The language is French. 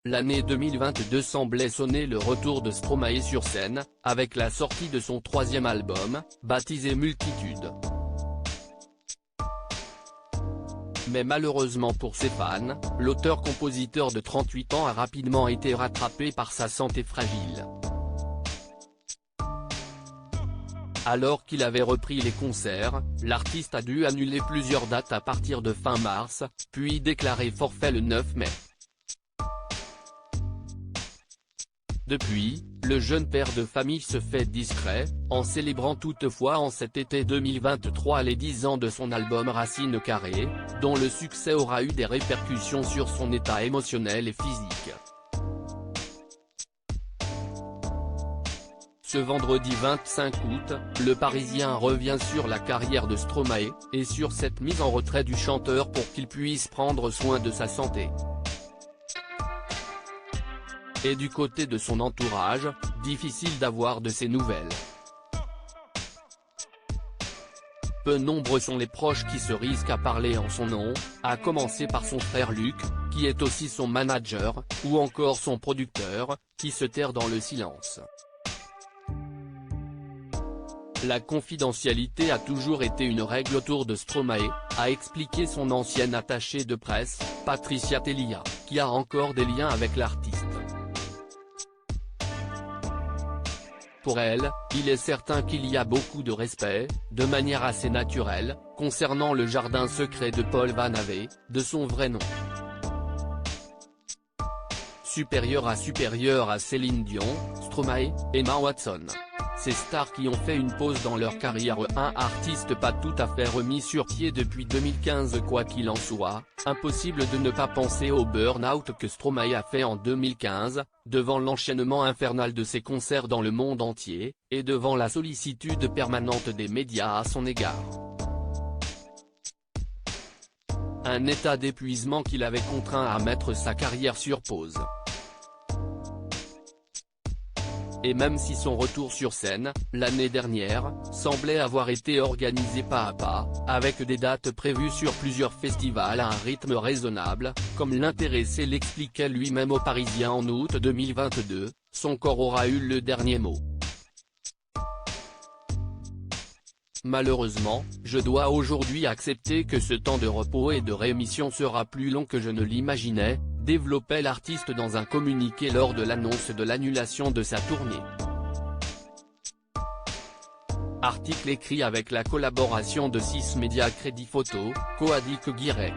l'année 2022 semblait sonner le retour de Stromae sur scène, avec la sortie de son troisième album, baptisé Multitude. Mais malheureusement pour ses fans, l'auteur-compositeur de 38 ans a rapidement été rattrapé par sa santé fragile. Alors qu'il avait repris les concerts, l'artiste a dû annuler plusieurs dates à partir de fin mars, puis déclarer forfait le 9 mai. Depuis, le jeune père de famille se fait discret, en célébrant toutefois en cet été 2023 les 10 ans de son album Racine Carrée, dont le succès aura eu des répercussions sur son état émotionnel et physique. Ce vendredi 25 août, le Parisien revient sur la carrière de Stromae, et sur cette mise en retrait du chanteur pour qu'il puisse prendre soin de sa santé. Et du côté de son entourage, difficile d'avoir de ses nouvelles. Peu nombreux sont les proches qui se risquent à parler en son nom, à commencer par son frère Luc, qui est aussi son manager, ou encore son producteur, qui se terre dans le silence. La confidentialité a toujours été une règle autour de Stromae, a expliqué son ancienne attachée de presse, Patricia Telia, qui a encore des liens avec l'artiste. Pour elle, il est certain qu'il y a beaucoup de respect, de manière assez naturelle, concernant le jardin secret de Paul Van Ave, de son vrai nom. Supérieur à Céline Dion, Stromae, Emma Watson. Ces stars qui ont fait une pause dans leur carrière, un artiste pas tout à fait remis sur pied depuis 2015. Quoi qu'il en soit, impossible de ne pas penser au burn-out que Stromae a fait en 2015, devant l'enchaînement infernal de ses concerts dans le monde entier, et devant la sollicitude permanente des médias à son égard. Un état d'épuisement qui l'avait contraint à mettre sa carrière sur pause. Et même si son retour sur scène, l'année dernière, semblait avoir été organisé pas à pas, avec des dates prévues sur plusieurs festivals à un rythme raisonnable, comme l'intéressé l'expliquait lui-même au Parisien en août 2022, son corps aura eu le dernier mot. Malheureusement, je dois aujourd'hui accepter que ce temps de repos et de rémission sera plus long que je ne l'imaginais, développait l'artiste dans un communiqué lors de l'annonce de l'annulation de sa tournée. Article écrit avec la collaboration de 6 médias Crédit Photo, Coadic Guirec.